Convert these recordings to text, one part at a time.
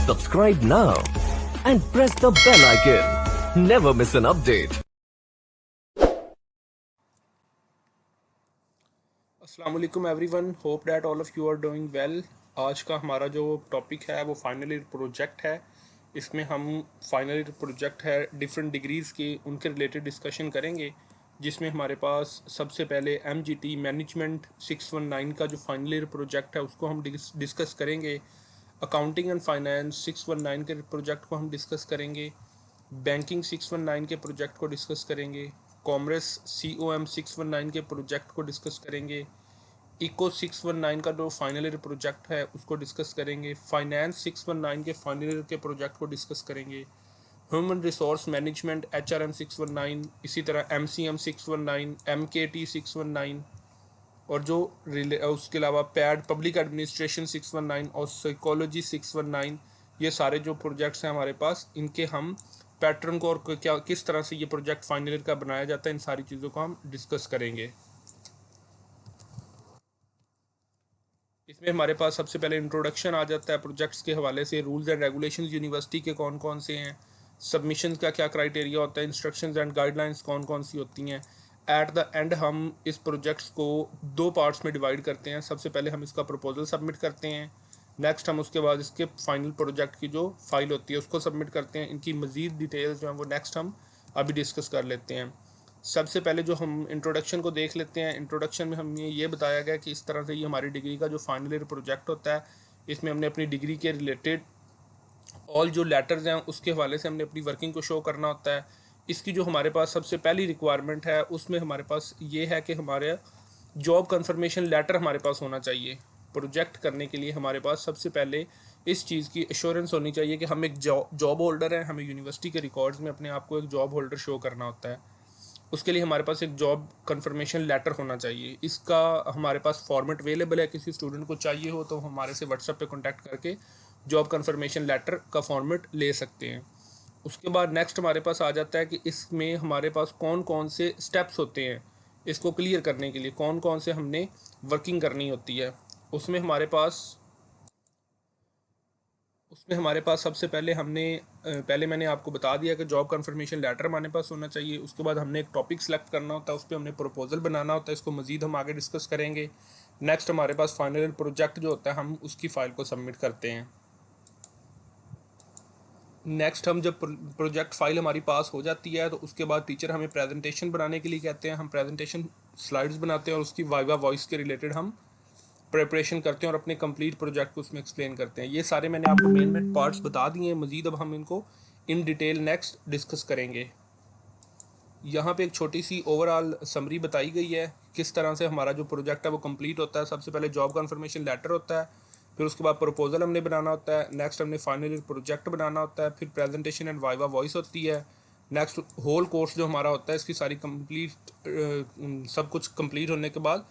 Subscribe now and press the bell icon. Never miss an update. अस्सलाम वालेकुम everyone, hope that all of you are doing well. आज का हमारा जो topic है वो फाइनल ईयर प्रोजेक्ट है। इसमें हम फाइनल ईयर प्रोजेक्ट है डिफरेंट डिग्रीज़ के उनके रिलेटेड डिस्कशन करेंगे, जिसमें हमारे पास सबसे पहले MGT मैनेजमेंट 619 का जो फाइनल ईयर प्रोजेक्ट है उसको हम डिस्कस करेंगे। अकाउंटिंग एंड फाइनेंस 619 के प्रोजेक्ट को हम डिस्कस करेंगे। बैंकिंग 619 के प्रोजेक्ट को डिस्कस करेंगे। कॉमर्स COM 619 के प्रोजेक्ट को डिस्कस करेंगे। इको 619 का जो फाइनल ईयर प्रोजेक्ट है उसको डिस्कस करेंगे। फाइनेंस 619 के फाइनल ईयर के प्रोजेक्ट को डिस्कस करेंगे। ह्यूमन रिसोर्स मैनेजमेंट HRM 619, इसी तरह MCM 619, MKT 619 और जो उसके अलावा पैड पब्लिक एडमिनिस्ट्रेशन 619 और साइकोलॉजी 619, ये सारे जो प्रोजेक्ट्स हैं हमारे पास, इनके हम पैटर्न को और क्या किस तरह से ये प्रोजेक्ट फाइनल ईयर का बनाया जाता है, इन सारी चीज़ों को हम डिस्कस करेंगे। इसमें हमारे पास सबसे पहले इंट्रोडक्शन आ जाता है प्रोजेक्ट्स के हवाले से। रूल्स एंड रेगुलेशंस यूनिवर्सिटी के कौन कौन से हैं, सबमिशन का क्या क्राइटेरिया होता है, इंस्ट्रक्शंस एंड गाइडलाइंस कौन कौन सी होती हैं। एट द एंड हम इस प्रोजेक्ट्स को दो पार्ट्स में डिवाइड करते हैं। सबसे पहले हम इसका प्रपोजल सबमिट करते हैं, नेक्स्ट हम उसके बाद इसके फाइनल प्रोजेक्ट की जो फाइल होती है उसको सबमिट करते हैं। इनकी मज़ीद डिटेल्स जो हैं वो नेक्स्ट हम अभी डिस्कस कर लेते हैं। सबसे पहले जो हम इंट्रोडक्शन को देख लेते हैं। इंट्रोडक्शन में हमें ये बताया गया कि इस तरह से ये हमारी डिग्री का जो फाइनल ईयर प्रोजेक्ट होता है, इसमें हमने अपनी डिग्री के रिलेटेड ऑल जो लेटर्स हैं उसके हवाले से हमने अपनी वर्किंग को शो करना होता है। इसकी जो हमारे पास सबसे पहली रिक्वायरमेंट है उसमें हमारे पास ये है कि हमारे जॉब कंफर्मेशन लेटर हमारे पास होना चाहिए। प्रोजेक्ट करने के लिए हमारे पास सबसे पहले इस चीज़ की एश्योरेंस होनी चाहिए कि हम एक जॉब होल्डर हैं, हमें यूनिवर्सिटी के रिकॉर्ड्स में अपने आप को एक जॉब होल्डर शो करना होता है। उसके लिए हमारे पास एक जॉब कंफर्मेशन लेटर होना चाहिए। इसका हमारे पास फॉर्मेट अवेलेबल है, किसी स्टूडेंट को चाहिए हो तो हमारे से व्हाट्सएप पे कांटेक्ट करके जॉब कंफर्मेशन लेटर का फॉर्मेट ले सकते हैं। उसके बाद नेक्स्ट हमारे पास आ जाता है कि इसमें हमारे पास कौन कौन से स्टेप्स होते हैं इसको क्लियर करने के लिए, कौन कौन से हमने वर्किंग करनी होती है। उसमें हमारे पास सबसे पहले पहले मैंने आपको बता दिया कि जॉब कंफर्मेशन लेटर हमारे पास होना चाहिए। उसके बाद हमने एक टॉपिक सेलेक्ट करना होता है, उस पर हमने प्रपोजल बनाना होता है। इसको मज़ीद हम आगे डिस्कस करेंगे। नेक्स्ट हमारे पास फाइनल प्रोजेक्ट जो होता है हम उसकी फ़ाइल को सबमिट करते हैं। नेक्स्ट हम जब प्रोजेक्ट फाइल हमारी पास हो जाती है तो उसके बाद टीचर हमें प्रेजेंटेशन बनाने के लिए कहते हैं। हम प्रेजेंटेशन स्लाइड्स बनाते हैं और उसकी वाइवा वॉइस के रिलेटेड हम प्रिपरेशन करते हैं और अपने कंप्लीट प्रोजेक्ट को उसमें एक्सप्लेन करते हैं। ये सारे मैंने आपको मेन पार्ट्स बता दिए हैं। मज़ीद अब हम इनको इन डिटेल नेक्स्ट डिस्कस करेंगे। यहाँ पे एक छोटी सी ओवरऑल समरी बताई गई है किस तरह से हमारा जो प्रोजेक्ट है वो कंप्लीट होता है। सबसे पहले जॉब कंफर्मेशन लेटर होता है, फिर उसके बाद प्रपोजल हमने बनाना होता है, नेक्स्ट हमने फाइनल प्रोजेक्ट बनाना होता है, फिर प्रेजेंटेशन एंड वाइवा वॉइस होती है। नेक्स्ट होल कोर्स जो हमारा होता है इसकी सारी कंप्लीट सब कुछ कंप्लीट होने के बाद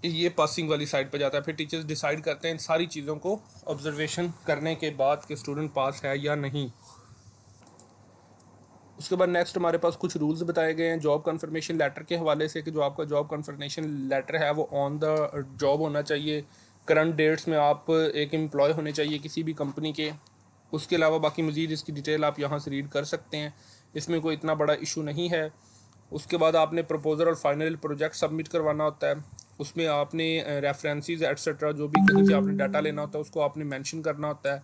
ये पासिंग वाली साइड पर जाता है। फिर टीचर्स डिसाइड करते हैं इन सारी चीज़ों को ऑब्जर्वेशन करने के बाद कि स्टूडेंट पास है या नहीं। उसके बाद नेक्स्ट हमारे पास कुछ रूल्स बताए गए हैं जॉब कंफर्मेशन लेटर के हवाले से कि जो आपका जॉब कंफर्मेशन लेटर है वो ऑन द जॉब होना चाहिए। करंट डेट्स में आप एक एम्प्लॉय होने चाहिए किसी भी कंपनी के। उसके अलावा बाकी मज़ीद इसकी डिटेल आप यहाँ से रीड कर सकते हैं, इसमें कोई इतना बड़ा इशू नहीं है। उसके बाद आपने प्रपोजल और फाइनल प्रोजेक्ट सबमिट करवाना होता है। उसमें आपने रेफरेंसेस एट्सेट्रा जो भी कहीं से आपने डाटा लेना होता है उसको आपने मेंशन करना होता है।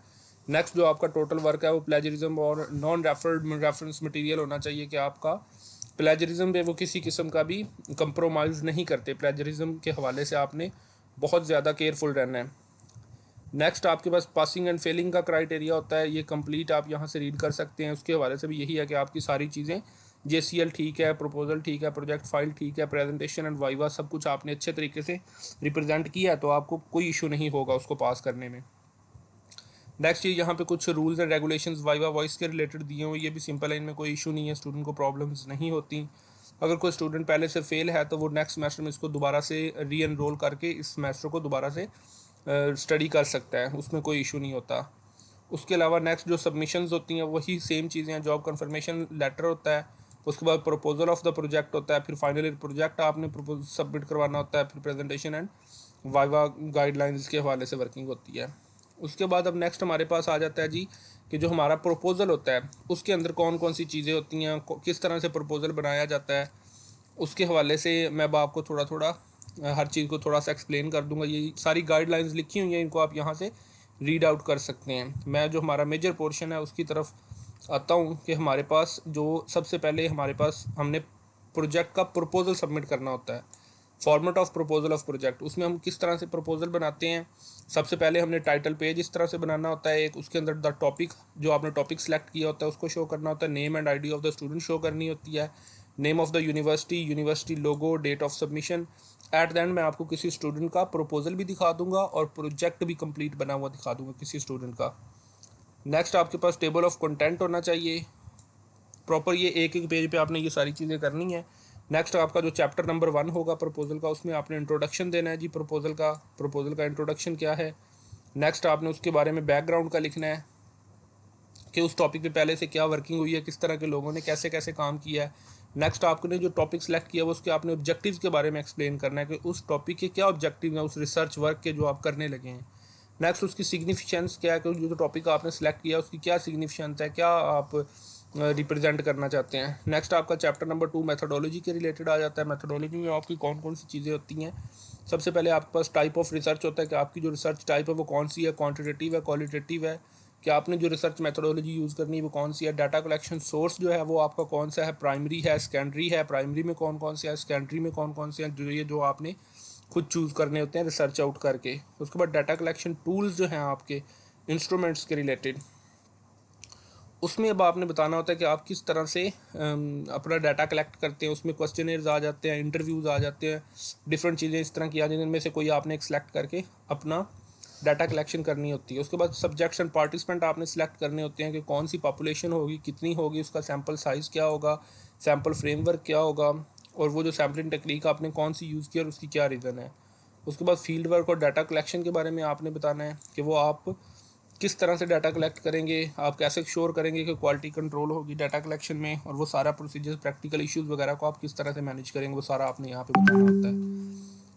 नेक्स्ट जो आपका टोटल वर्क है वो प्लेजरिज्म और नॉन रेफरेंस मटेरियल होना चाहिए कि आपका प्लेजरिज्म पे वो किसी किस्म का भी कंप्रोमाइज़ नहीं करते। प्लेजरिज्म के हवाले से आपने बहुत ज़्यादा केयरफुल रहना है। नेक्स्ट आपके पास पासिंग एंड फेलिंग का क्राइटेरिया होता है, ये कंप्लीट आप यहाँ से रीड कर सकते हैं। उसके हवाले से भी यही है कि आपकी सारी चीज़ें JCL ठीक है, प्रपोजल ठीक है, प्रोजेक्ट फाइल ठीक है, प्रेजेंटेशन एंड वाइवा सब कुछ आपने अच्छे तरीके से रिप्रेजेंट किया है तो आपको कोई इशू नहीं होगा उसको पास करने में। नेक्स्ट ये यहाँ पे कुछ rules and regulations viva voice के रिलेटेड दिए हुए, ये भी सिंपल है, इनमें कोई इशू नहीं है, स्टूडेंट को प्रॉब्लम्स नहीं होती। अगर कोई स्टूडेंट पहले से फेल है तो वो नेक्स्ट सेमेस्टर में इसको दोबारा से री एनरोल करके इस सेमेस्टर को दोबारा से स्टडी कर सकता है, उसमें कोई इशू नहीं होता। उसके अलावा नेक्स्ट जो सबमिशंस होती हैं वही सेम चीज़ें हैं। जॉब कंफर्मेशन लेटर होता है, उसके बाद प्रपोजल ऑफ द प्रोजेक्ट होता है, फिर फाइनल प्रोजेक्ट आपने सबमिट करवाना होता है, फिर प्रेजेंटेशन एंड वाइवा गाइडलाइंस के हवाले से वर्किंग होती है। उसके बाद अब नेक्स्ट हमारे पास आ जाता है जी कि जो हमारा प्रपोज़ल होता है उसके अंदर कौन कौन सी चीज़ें होती हैं, किस तरह से प्रपोज़ल बनाया जाता है, उसके हवाले से मैं अब आपको थोड़ा थोड़ा हर चीज़ को थोड़ा सा एक्सप्लेन कर दूंगा। ये सारी गाइडलाइंस लिखी हुई हैं, इनको आप यहाँ से रीड आउट कर सकते हैं। मैं जो हमारा मेजर पोर्शन है उसकी तरफ आता हूँ कि हमारे पास जो सबसे पहले हमारे पास हमने प्रोजेक्ट का प्रपोज़ल सबमिट करना होता है। Format of proposal of project, उसमें हम किस तरह से प्रपोजल बनाते हैं। सबसे पहले हमने टाइटल पेज इस तरह से बनाना होता है एक, उसके अंदर द टॉपिक, जो आपने टॉपिक सेलेक्ट किया होता है उसको शो करना होता है, name and ID of the student show करनी होती है, name of the university, university logo, date of submission. At the end मैं आपको किसी स्टूडेंट का प्रपोजल भी दिखा दूंगा और प्रोजेक्ट भी कंप्लीट बना हुआ दिखा दूंगा किसी स्टूडेंट का। नेक्स्ट आपके पास टेबल ऑफ कंटेंट होना चाहिए प्रॉपर, ये एक एक पेज पे आपने ये सारी चीज़ें करनी है। नेक्स्ट आपका जो चैप्टर नंबर 1 होगा प्रपोजल का, उसमें आपने इंट्रोडक्शन देना है जी प्रपोजल का इंट्रोडक्शन क्या है। नेक्स्ट आपने उसके बारे में बैकग्राउंड का लिखना है कि उस टॉपिक पे पहले से क्या वर्किंग हुई है, किस तरह के लोगों ने कैसे कैसे काम किया है। नेक्स्ट आपने जो टॉपिक सेलेक्ट किया है उसके आपने ऑब्जेक्टिव्स के बारे में एक्सप्लेन करना है कि उस टॉपिक के क्या ऑब्जेक्टिव हैं, उस रिसर्च वर्क के जो आप करने लगे हैं। नेक्स्ट उसकी सिग्निफिकेंस क्या है कि जो टॉपिक आपने सेलेक्ट किया उसकी क्या सिग्निफिकेंस है, क्या आप रिप्रेजेंट करना चाहते हैं। नेक्स्ट आपका चैप्टर नंबर 2 मेथोडोलॉजी के रिलेटेड आ जाता है। मेथोडोलॉजी में आपकी कौन कौन सी चीज़ें होती हैं। सबसे पहले आपके पास टाइप ऑफ रिसर्च होता है कि आपकी जो रिसर्च टाइप है वो कौन सी है, क्वांटिटेटिव है, क्वालिटेटिव है, कि आपने जो रिसर्च मेथोडोलॉजी यूज़ करनी है वो कौन सी है। डाटा कलेक्शन सोर्स जो है वो आपका कौन सा है, प्राइमरी है, सेकेंडरी है, प्राइमरी में कौन कौन से है, सेकेंडरी में कौन कौन से हैं, जो आपने खुद चूज़ करने होते हैं रिसर्च आउट करके। उसके बाद डाटा कलेक्शन टूल्स जो हैं आपके इंस्ट्रूमेंट्स के रिलेटेड, उसमें अब आपने बताना होता है कि आप किस तरह से अपना डाटा कलेक्ट करते हैं। उसमें क्वेश्चनर्स आ जाते हैं, इंटरव्यूज़ आ जाते हैं, डिफरेंट चीज़ें इस तरह की आ जाती हैं, इनमें से कोई आपने एक सेलेक्ट करके अपना डाटा कलेक्शन करनी होती है। उसके बाद सब्जेक्ट्स एंड पार्टिसिपेंट आपने सेलेक्ट करने होते हैं कि कौन सी पॉपुलेशन होगी, कितनी होगी, उसका सैम्पल साइज़ क्या होगा, सैम्पल फ्रेमवर्क क्या होगा, और वो जो सैम्पलिंग टेक्निक आपने कौन सी यूज़ की और उसकी क्या रीज़न है। उसके बाद फील्ड वर्क और डाटा कलेक्शन के बारे में आपने बताना है कि वो आप किस तरह से डाटा कलेक्ट करेंगे, आप कैसे श्योर करेंगे कि क्वालिटी कंट्रोल होगी डाटा कलेक्शन में, और वो सारा प्रोसीजर प्रैक्टिकल इश्यूज़ वगैरह को आप किस तरह से मैनेज करेंगे वो सारा आपने यहाँ पे बताना होता है।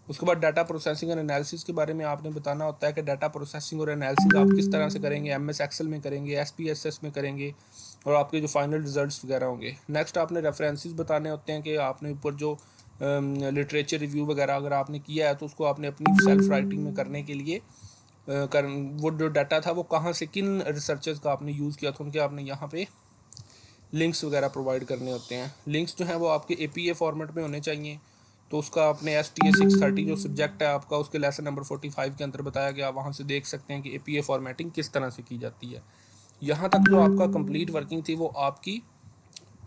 उसके बाद डाटा प्रोसेसिंग और एनालिसिस के बारे में आपने बताना होता है कि डाटा प्रोसेसिंग और एनालिसिस आप किस तरह से करेंगे, एमएस एक्सेल में करेंगे, एसपीएसएस में करेंगे, और आपके जो फाइनल रिजल्ट्स वगैरह होंगे। नेक्स्ट आपने रेफरेंसेस बताने होते हैं कि आपने ऊपर जो लिटरेचर रिव्यू वगैरह अगर आपने किया है तो उसको आपने अपनी सेल्फ राइटिंग में करने के लिए वो जो डाटा था वो कहाँ से, किन रिसर्चर्स का आपने यूज़ किया था, उनके आपने यहाँ पे लिंक्स वगैरह प्रोवाइड करने होते हैं। लिंक्स जो हैं वो आपके APA फॉर्मेट में होने चाहिए। तो उसका आपने STA 630 जो सब्जेक्ट है आपका उसके लेसन नंबर 45 के अंदर बताया गया, वहाँ से देख सकते हैं कि APA फॉर्मेटिंग किस तरह से की जाती है। यहाँ तक जो आपका कंप्लीट वर्किंग थी वो आपकी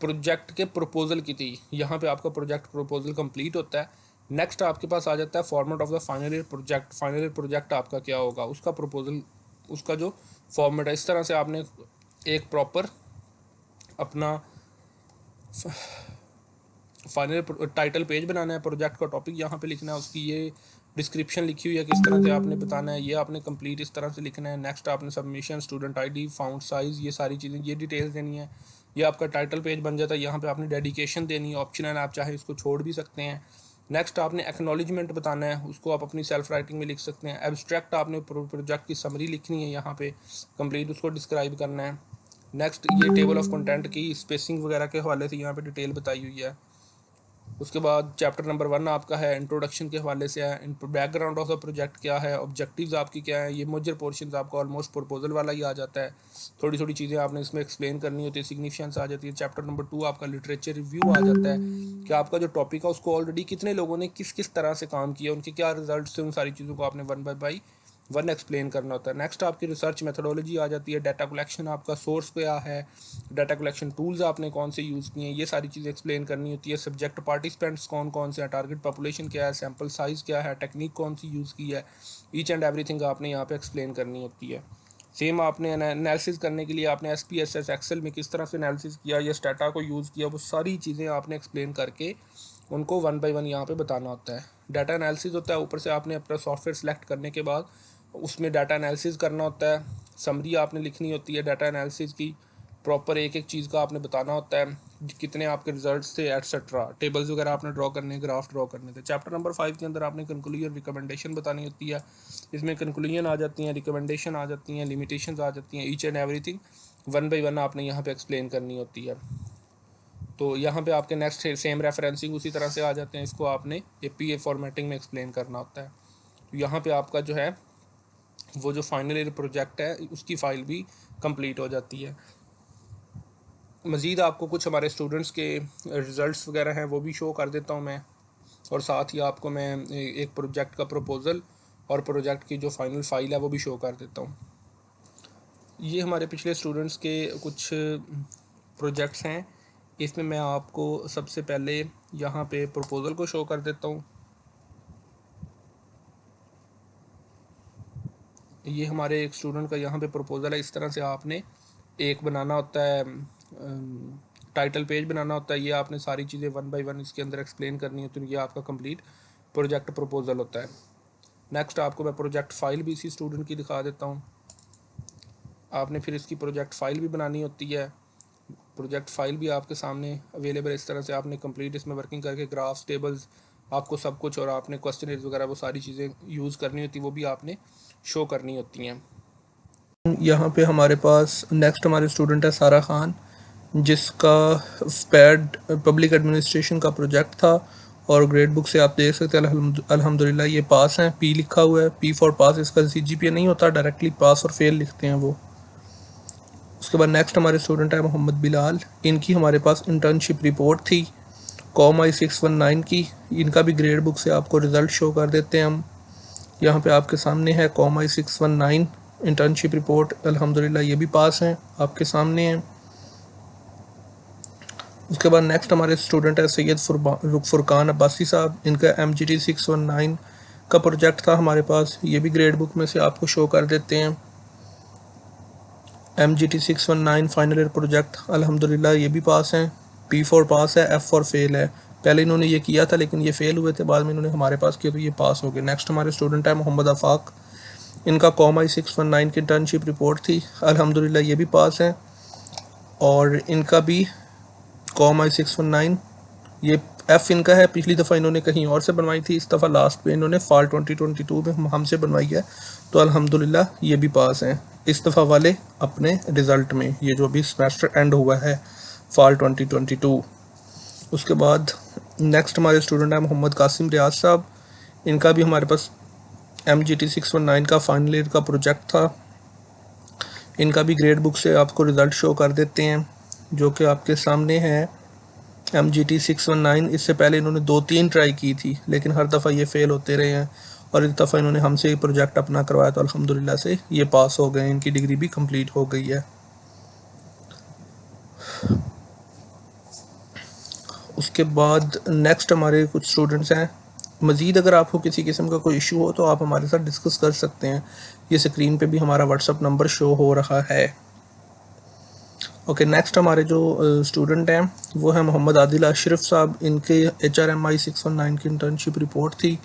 प्रोजेक्ट के प्रपोजल की थी। यहाँ पे आपका प्रोजेक्ट प्रपोजल कंप्लीट होता है। नेक्स्ट आपके पास आ जाता है format of the final year project. Final year project आपका क्या होगा, उसका प्रपोजल, उसका जो फॉर्मेट है, इस तरह से आपने एक प्रॉपर अपना फाइनल टाइटल पेज बनाना है, प्रोजेक्ट का टॉपिक यहाँ पे लिखना है, उसकी ये डिस्क्रिप्शन लिखी हुई है किस तरह से आपने बताना है, ये आपने कंप्लीट इस तरह से लिखना है। नेक्स्ट आपने submission, student ID, found size, ये सारी चीज़ें, ये डिटेल्स देनी है। ये आपका टाइटल पेज बन जाता है। यहाँ पे आपने डेडिकेशन देनी है, ऑप्शनल, आप चाहे इसको छोड़ भी सकते हैं। नेक्स्ट आपने एक्नॉलेजमेंट बताना है, उसको आप अपनी सेल्फ राइटिंग में लिख सकते हैं। एब्स्ट्रैक्ट आपने प्रोजेक्ट की समरी लिखनी है यहाँ पे कंप्लीट, उसको डिस्क्राइब करना है। नेक्स्ट ये टेबल ऑफ कंटेंट की स्पेसिंग वगैरह के हवाले से यहाँ पे डिटेल बताई हुई है। उसके बाद चैप्टर नंबर 1 आपका है इंट्रोडक्शन के हवाले से है, बैकग्राउंड ऑफ द प्रोजेक्ट क्या है, ऑब्जेक्टिव्स आपकी क्या है। ये मेजर पोर्शन आपका ऑलमोस्ट प्रपोजल वाला ही आ जाता है। थोड़ी थोड़ी चीज़ें आपने इसमें एक्सप्लेन करनी होती है, सिग्निफिकेंस आ जाती है। चैप्टर नंबर 2 आपका लिटरेचर रिव्यू आ जाता है कि आपका जो टॉपिक है उसको ऑलरेडी कितने लोगों ने किस किस तरह से काम किया, उनके क्या रिजल्ट थे, उन सारी चीज़ों को आपने 1 बाय 1 एक्सप्लेन करना होता है। नेक्स्ट आपकी रिसर्च मेथोडोलॉजी आ जाती है। डाटा कलेक्शन आपका सोर्स क्या है, डाटा कलेक्शन टूल्स आपने कौन से यूज़ किए हैं, ये सारी चीज़ें एक्सप्लेन करनी होती है। सब्जेक्ट पार्टिसिपेंट्स कौन कौन से हैं, टारगेट पॉपुलेशन क्या है, सैम्पल साइज़ क्या है, टेक्निक कौन सी यूज़ की है, ईच एंड एवरीथिंग आपने यहाँ पे एक्सप्लेन करनी होती है। सेम आपने एनालिसिस करने के लिए आपने SPSS एक्सेल में किस तरह से एनालिसिस किया या स्टाटा को यूज़ किया, वो सारी चीज़ें आपने एक्सप्लेन करके उनको 1 बाय 1 यहाँ पे बताना होता है। डाटा एनालिसिस होता है, ऊपर से आपने अपना सॉफ्टवेयर सेलेक्ट करने के बाद उसमें डाटा एनालिसिस करना होता है। समरी आपने लिखनी होती है डाटा एनालिसिस की, प्रॉपर एक एक चीज़ का आपने बताना होता है। कितने आपके रिजल्ट्स थे एटसेट्रा, टेबल्स वगैरह आपने ड्रॉ करने, ग्राफ ड्रॉ करने थे। चैप्टर नंबर 5 के अंदर आपने कंक्लूजन रिकमेंडेशन बतानी होती है। इसमें कंक्लूजन आ जाती हैं, रिकमेंडेशन आ जाती हैं, लिमिटेशंस आ जाती हैं, each and everything one by one आपने यहाँ पे एक्सप्लेन करनी होती है। तो यहाँ पे आपके नेक्स्ट सेम रेफरेंसिंग उसी तरह से आ जाते हैं, इसको आपने APA फॉर्मेटिंग में एक्सप्लेन करना होता है। तो यहाँ पे आपका जो है वो जो फाइनल ईयर प्रोजेक्ट है उसकी फ़ाइल भी कंप्लीट हो जाती है। मज़ीद आपको कुछ हमारे स्टूडेंट्स के रिज़ल्ट्स वगैरह हैं वो भी शो कर देता हूँ मैं, और साथ ही आपको मैं एक प्रोजेक्ट का प्रपोज़ल और प्रोजेक्ट की जो फाइनल फ़ाइल है वो भी शो कर देता हूँ। ये हमारे पिछले स्टूडेंट्स के कुछ प्रोजेक्ट्स हैं। इसमें मैं आपको सबसे पहले यहाँ पे प्रपोज़ल को शो कर देता हूँ। ये हमारे एक स्टूडेंट का यहाँ पे प्रपोज़ल है। इस तरह से आपने एक बनाना होता है, टाइटल पेज बनाना होता है। ये आपने सारी चीज़ें वन बाय वन इसके अंदर एक्सप्लेन करनी होती है। तो ये आपका कंप्लीट प्रोजेक्ट प्रपोज़ल होता है। नेक्स्ट आपको मैं प्रोजेक्ट फ़ाइल भी इसी स्टूडेंट की दिखा देता हूँ। आपने फिर इसकी प्रोजेक्ट फ़ाइल भी बनानी होती है। प्रोजेक्ट फ़ाइल भी आपके सामने अवेलेबल है। इस तरह से आपने कंप्लीट इसमें वर्किंग करके ग्राफ्स, टेबल्स, आपको सब कुछ, और आपने क्वेश्चनर्स वगैरह वो सारी चीज़ें यूज़ करनी होती, वो भी आपने शो करनी होती हैं। यहाँ पे हमारे पास नेक्स्ट हमारे स्टूडेंट है सारा खान, जिसका पैड पब्लिक एडमिनिस्ट्रेशन का प्रोजेक्ट था, और ग्रेड बुक से आप देख सकते हैं अल्हम्दुलिल्लाह ये पास हैं। पी लिखा हुआ है, पी फॉर पास। इसका CGPA नहीं होता, डायरेक्टली पास और फेल लिखते हैं वो। उसके बाद नेक्स्ट हमारे स्टूडेंट है मोहम्मद बिलाल। इनकी हमारे पास इंटर्नशिप रिपोर्ट थी कॉम I-619 की। इनका भी ग्रेड बुक से आपको रिज़ल्ट शो कर देते हैं हम। यहाँ पे आपके सामने है कॉम I-619 इंटर्नशिप रिपोर्ट। अल्हम्दुलिल्लाह ये भी पास हैं, आपके सामने हैं। उसके बाद नेक्स्ट हमारे स्टूडेंट है सैयद फुरकान अब्बासी साहब। इनका MGT 619 का प्रोजेक्ट था हमारे पास। ये भी ग्रेड बुक में से आपको शो कर देते हैं। MGT 619 फाइनल ईयर प्रोजेक्ट, अल्हम्दुलिल्लाह ये भी पास हैं। P फॉर पास है, F फॉर फेल है। पहले इन्होंने ये किया था लेकिन ये फेल हुए थे, बाद में इन्होंने हमारे पास किया तो ये पास हो गए। नेक्स्ट हमारे स्टूडेंट है मोहम्मद आफाक। इनका कॉम I-619 की इंटर्नशिप रिपोर्ट थी, अल्हम्दुलिल्लाह ये भी पास हैं। और इनका भी कॉम I-619, ये F इनका है। पिछली दफ़ा इन्होंने कहीं और से बनवाई थी, इस दफ़ा लास्ट पे इन्होंने फॉल 2022 में हमसे बनवाई है, तो अल्हम्दुलिल्लाह ये भी पास हैं इस दफ़ा वाले अपने रिज़ल्ट में, ये जो अभी सेमेस्टर एंड हुआ है फॉल 2022। उसके बाद नेक्स्ट हमारे स्टूडेंट है मोहम्मद कासिम रियाज साहब। इनका भी हमारे पास MGT 619 का फाइनल ईयर का प्रोजेक्ट था। इनका भी ग्रेड बुक से आपको रिज़ल्ट शो कर देते हैं, जो कि आपके सामने है। MGT 619, इससे पहले इन्होंने 2-3 ट्राई की थी लेकिन हर दफ़ा ये फ़ेल होते रहे हैं, और इस दफ़ा इन्होंने हमसे ही प्रोजेक्ट अपना करवाया तो अल्हम्दुलिल्लाह से ये पास हो गए। इनकी डिग्री भी कंप्लीट हो गई है। उसके बाद नेक्स्ट हमारे कुछ स्टूडेंट्स हैं। मज़ीद अगर आपको किसी किस्म का कोई इशू हो तो आप हमारे साथ डिस्कस कर सकते हैं। ये स्क्रीन पे भी हमारा व्हाट्सअप नंबर शो हो रहा है। ओके, नेक्स्ट हमारे जो स्टूडेंट हैं वो है मोहम्मद आदिल अशरफ साहब। इनके HRMI 619 की इंटर्नशिप रिपोर्ट थी,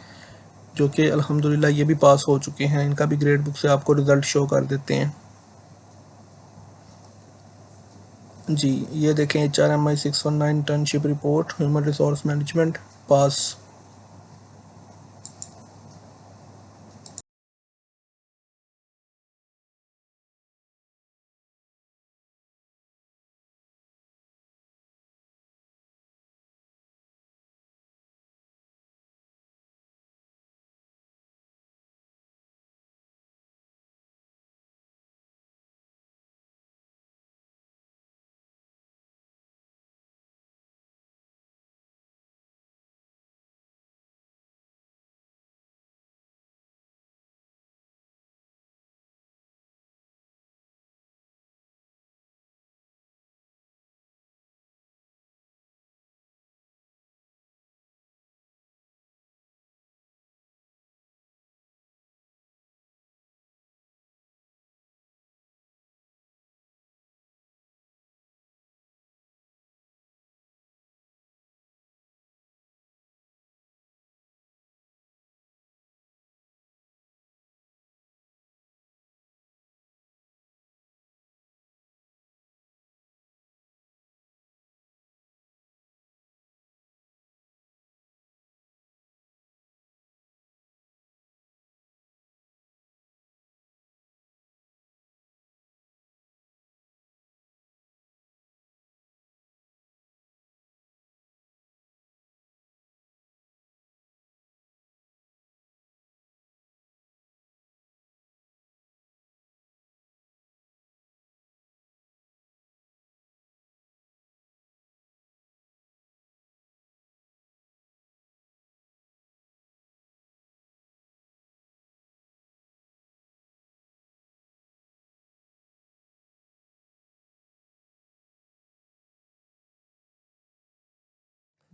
जो कि अल्हम्दुलिल्लाह ये भी पास हो चुके हैं। इनका भी ग्रेड बुक से आपको रिज़ल्ट शो कर देते हैं। जी, ये देखें HRMI 619 internship report, human resource management, pass.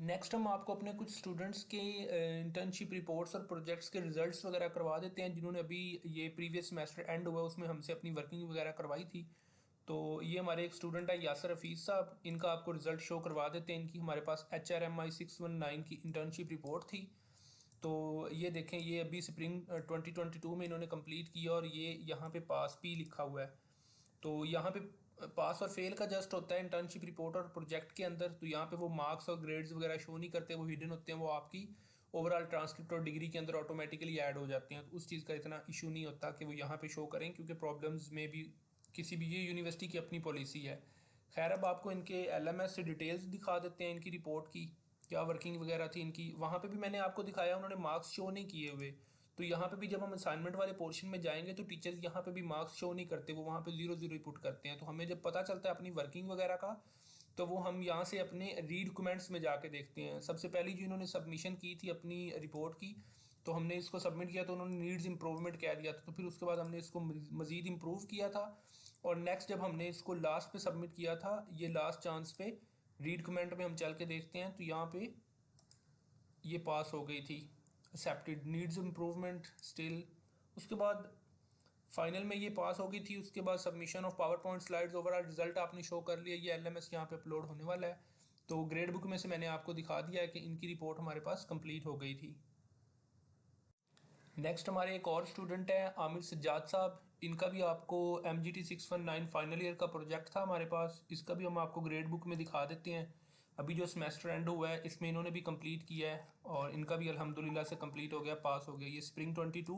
Next हम आपको अपने कुछ स्टूडेंट्स के इंटर्नशिप रिपोर्ट्स और प्रोजेक्ट्स के रिजल्ट्स वगैरह करवा देते हैं जिन्होंने अभी ये प्रीवियस सेमेस्टर एंड हुआ उसमें हमसे अपनी वर्किंग वगैरह करवाई थी। तो ये हमारे एक स्टूडेंट है यासर हफीज़ साहब, इनका आपको रिजल्ट शो करवा देते हैं। इनकी हमारे पास HRMI 619 की इंटर्नशिप रिपोर्ट थी। तो ये देखें, ये अभी स्प्रिंग 2022 में इन्होंने कंप्लीट किया और ये यहाँ पे पास भी लिखा हुआ है। तो यहाँ पे पास और फेल का जस्ट होता है इंटर्नशिप रिपोर्ट और प्रोजेक्ट के अंदर। तो यहाँ पे वो मार्क्स और ग्रेड्स वगैरह शो नहीं करते, वो हिडन होते हैं, वो आपकी ओवरऑल ट्रांसक्रिप्ट और डिग्री के अंदर ऑटोमेटिकली ऐड हो जाते हैं। तो उस चीज़ का इतना इशू नहीं होता कि वो यहाँ पे शो करें, क्योंकि प्रॉब्लम्स में भी किसी भी, ये यूनिवर्सिटी की अपनी पॉलिसी है। खैर, अब आपको इनके LMS से डिटेल्स दिखा देते हैं इनकी रिपोर्ट की, क्या वर्किंग वगैरह थी इनकी। वहाँ पे भी मैंने आपको दिखाया, उन्होंने मार्क्स शो नहीं किए हुए। तो यहाँ पे भी जब हम असाइनमेंट वाले पोर्शन में जाएंगे तो टीचर्स यहाँ पे भी मार्क्स शो नहीं करते, वो वहाँ पे 0 0 ही पुट करते हैं। तो हमें जब पता चलता है अपनी वर्किंग वगैरह का, तो वो हम यहाँ से अपने रीड कमेंट्स में जाके देखते हैं। सबसे पहली जो इन्होंने सबमिशन की थी अपनी रिपोर्ट की, तो हमने इसको सबमिट किया तो उन्होंने नीड्स इंप्रूवमेंट कह दिया था। तो फिर उसके बाद हमने इसको मज़ीद इम्प्रूव किया था। और नेक्स्ट जब हमने इसको लास्ट पे सबमिट किया था, ये लास्ट चांस पे रीड कमेंट में हम चल के देखते हैं, तो यहाँ पे ये पास हो गई थी, एक्सेप्टेड, नीड्स इम्प्रूवमेंट स्टिल। उसके बाद फाइनल में ये पास हो गई थी। उसके बाद submission of power point slides, overall result आपने शो कर लिया। ये LMS यहाँ पे अपलोड होने वाला है। तो ग्रेड बुक में से मैंने आपको दिखा दिया है कि इनकी रिपोर्ट हमारे पास कंप्लीट हो गई थी। नेक्स्ट हमारे एक और स्टूडेंट है आमिर सज्जाद साहब, इनका भी आपको MGT 619 फाइनल ईयर का प्रोजेक्ट था हमारे पास। इसका भी हम आपको ग्रेड बुक में दिखा देते हैं। अभी जो सेमेस्टर एंड हुआ है इसमें इन्होंने भी कंप्लीट किया है और इनका भी अल्हम्दुलिल्लाह से कंप्लीट हो गया, पास हो गया। ये spring 22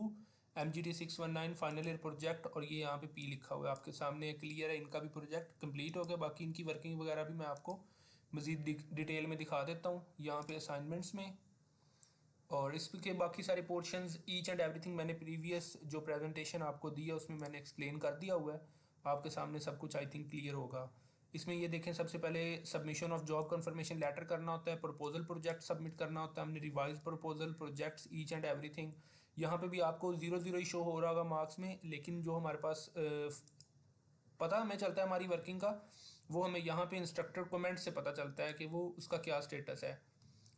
MGT 619 final year project, और ये यहाँ पे P लिखा हुआ है आपके सामने, क्लियर है। इनका भी प्रोजेक्ट कंप्लीट हो गया। बाकी इनकी वर्किंग वगैरह भी मैं आपको मज़ीद डिटेल में दिखा देता हूँ यहाँ पे असाइनमेंट्स में। और इसके बाकी सारे पोर्शंस, ईच एंड एवरीथिंग मैंने प्रीवियस जो प्रेजेंटेशन आपको दी है उसमें मैंने एक्सप्लेन कर दिया हुआ है। आपके सामने सब कुछ आई थिंक क्लियर होगा। इसमें ये देखें, सबसे पहले submission of job confirmation letter करना होता है, प्रपोजल प्रोजेक्ट सबमिट करना होता है। हमने revise proposal projects each and everything, यहाँ पे भी आपको 0 0 ही शो हो रहा होगा मार्क्स में, लेकिन जो हमारे पास पता हमें चलता है हमारी वर्किंग का, वो हमें यहाँ पे इंस्ट्रक्टर कमेंट से पता चलता है कि वो उसका क्या स्टेटस है।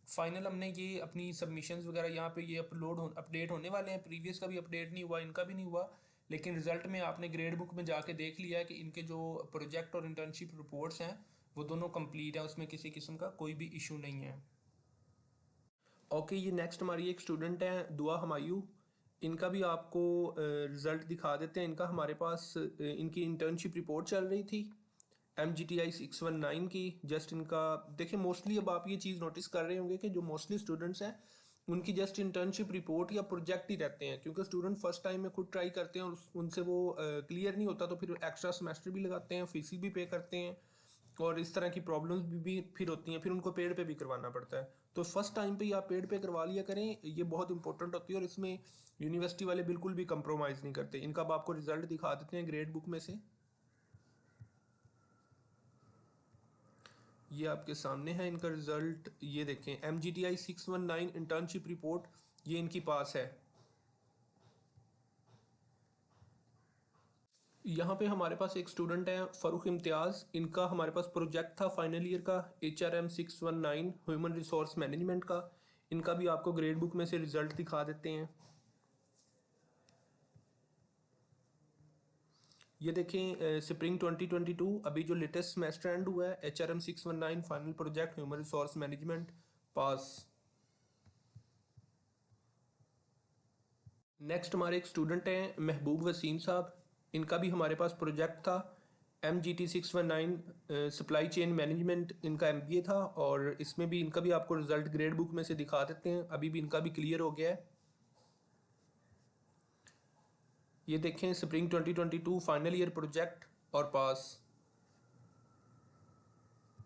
फाइनल हमने ये अपनी सबमिशंस वगैरह यहाँ पे ये अपडेट होने वाले हैं। प्रीवियस का भी अपडेट नहीं हुआ, इनका भी नहीं हुआ, लेकिन रिजल्ट में आपने ग्रेड बुक में जाके देख लिया है कि इनके जो प्रोजेक्ट और इंटर्नशिप रिपोर्ट्स हैं वो दोनों कंप्लीट हैं, उसमें किसी किस्म का कोई भी इशू नहीं है। ओके, ये नेक्स्ट हमारी एक स्टूडेंट है दुआ हमायूं, इनका भी आपको रिज़ल्ट दिखा देते हैं। इनका हमारे पास इनकी इंटर्नशिप रिपोर्ट चल रही थी MGTI 619 की। जस्ट इनका देखिए, मोस्टली अब आप ये चीज़ नोटिस कर रहे होंगे कि जो मोस्टली स्टूडेंट्स हैं उनकी जस्ट इंटर्नशिप रिपोर्ट या प्रोजेक्ट ही रहते हैं, क्योंकि स्टूडेंट फर्स्ट टाइम में खुद ट्राई करते हैं और उनसे वो क्लियर नहीं होता, तो फिर एक्स्ट्रा सेमेस्टर भी लगाते हैं, फीस भी पे करते हैं, और इस तरह की प्रॉब्लम्स भी फिर होती हैं, फिर उनको पेड पे भी करवाना पड़ता है। तो फर्स्ट टाइम पे ही आप पेड पे करवा लिया करें, ये बहुत इंपॉर्टेंट होती है। और इसमें यूनिवर्सिटी वाले बिल्कुल भी कंप्रोमाइज़ नहीं करते। इनका अब आपको रिजल्ट दिखा देते हैं ग्रेड बुक में से। ये आपके सामने है इनका रिजल्ट, ये देखें MGTI 619 इंटर्नशिप रिपोर्ट, ये इनकी पास है। यहाँ पे हमारे पास एक स्टूडेंट है फ़ारूक इम्तियाज़, इनका हमारे पास प्रोजेक्ट था फाइनल ईयर का HRM 619 ह्यूमन रिसोर्स मैनेजमेंट का। इनका भी आपको ग्रेड बुक में से रिजल्ट दिखा देते हैं। ये देखें स्प्रिंग 2022, अभी जो लेटेस्ट सेमेस्टर एंड हुआ है, HRM 619 final project human resource management, pass. Next हमारे एक स्टूडेंट हैं महबूब वसीम साहब, इनका भी हमारे पास प्रोजेक्ट था MGT 619 सप्लाई चेन मैनेजमेंट, इनका MBA था। और इसमें भी इनका भी आपको रिजल्ट ग्रेड बुक में से दिखा देते हैं। अभी भी इनका भी क्लियर हो गया है। ये देखें स्प्रिंग 2022 फाइनल ईयर प्रोजेक्ट और पास।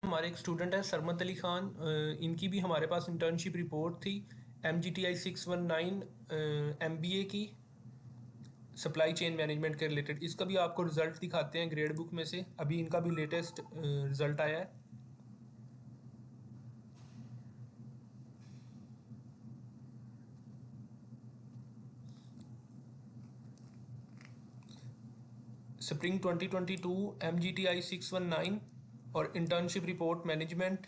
हमारे एक स्टूडेंट है सरमत अली खान, इनकी भी हमारे पास इंटर्नशिप रिपोर्ट थी MGTI 619 MBA की सप्लाई चेन मैनेजमेंट के रिलेटेड। इसका भी आपको रिजल्ट दिखाते हैं ग्रेड बुक में से, अभी इनका भी लेटेस्ट रिजल्ट आया है। स्प्रिंग 2022 MGTI 619 और इंटर्नशिप रिपोर्ट मैनेजमेंट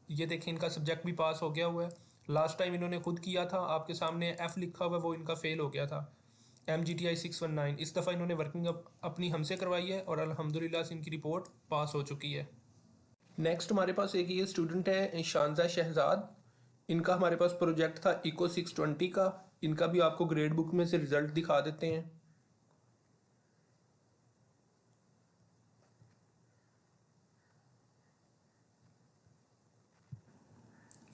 ये देखें इनका सब्जेक्ट भी पास हो गया हुआ है। लास्ट टाइम इन्होंने खुद किया था, आपके सामने एफ़ लिखा हुआ है, वो इनका फेल हो गया था। MGTI 619 इस दफ़ा इन्होंने वर्किंग अपनी हमसे करवाई है और अल्हम्दुलिल्लाह से इनकी रिपोर्ट पास हो चुकी है। नेक्स्ट हमारे पास एक ये स्टूडेंट है शानजा शहजाद। इनका हमारे पास प्रोजेक्ट था इको 620 का। इनका भी आपको ग्रेड बुक में से रिजल्ट दिखा देते हैं।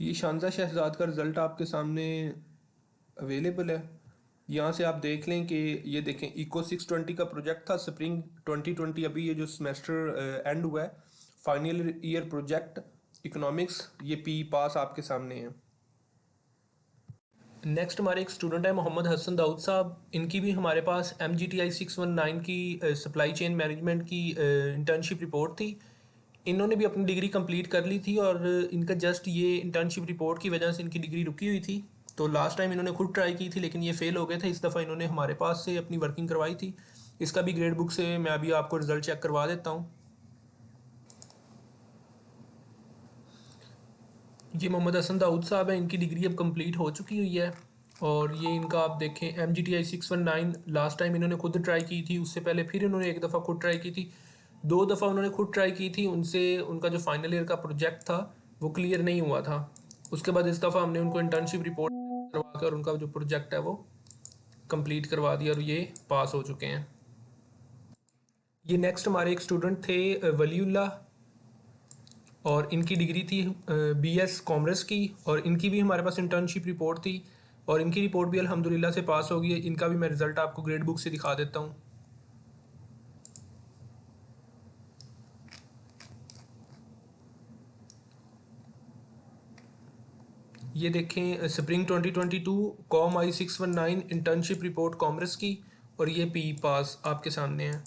ये शानजा शहजाद का रिजल्ट आपके सामने अवेलेबल है। यहाँ से आप देख लें कि ये देखें इको 620 का प्रोजेक्ट था स्प्रिंग 2020। अभी ये जो सेमेस्टर एंड हुआ है, फाइनल ईयर प्रोजेक्ट इकोनॉमिक्स, ये पी पास आपके सामने है। नेक्स्ट हमारे एक स्टूडेंट है मोहम्मद हसन दाऊद साहब। इनकी भी हमारे पास MGTI 619 की सप्लाई चेन मैनेजमेंट की इंटर्नशिप रिपोर्ट थी। इन्होंने भी अपनी डिग्री कंप्लीट कर ली थी और इनका जस्ट ये इंटर्नशिप रिपोर्ट की वजह से इनकी डिग्री रुकी हुई थी। तो लास्ट टाइम इन्होंने खुद ट्राई की थी लेकिन ये फेल हो गए थे। इस दफ़ा इन्होंने हमारे पास से अपनी वर्किंग करवाई थी। इसका भी ग्रेड बुक से मैं अभी आपको रिज़ल्ट चेक करवा देता हूँ। ये मोहम्मद हसन दाऊद साहब हैं। इनकी डिग्री अब कंप्लीट हो चुकी हुई है और ये इनका आप देखें MGTI 619 लास्ट टाइम इन्होंने खुद ट्राई की थी, उससे पहले फिर इन्होंने एक दफ़ा खुद ट्राई की थी, 2 दफ़ा उन्होंने खुद ट्राई की थी। उनसे उनका जो फाइनल ईयर का प्रोजेक्ट था वो क्लियर नहीं हुआ था। उसके बाद इस दफ़ा हमने उनको इंटर्नशिप रिपोर्ट करवा कर उनका जो प्रोजेक्ट है वो कंप्लीट करवा दिया और ये पास हो चुके हैं। ये नेक्स्ट हमारे एक स्टूडेंट थे वलीउल्लाह और इनकी डिग्री थी BS कॉमर्स की और इनकी भी हमारे पास इंटर्नशिप रिपोर्ट थी और इनकी रिपोर्ट भी अल्हम्दुलिल्लाह से पास हो गई है। इनका भी मैं रिज़ल्ट आपको ग्रेड बुक से दिखा देता हूँ। ये देखें spring 2022 com I 619 internship report commerce की और ये पी पास आपके सामने है।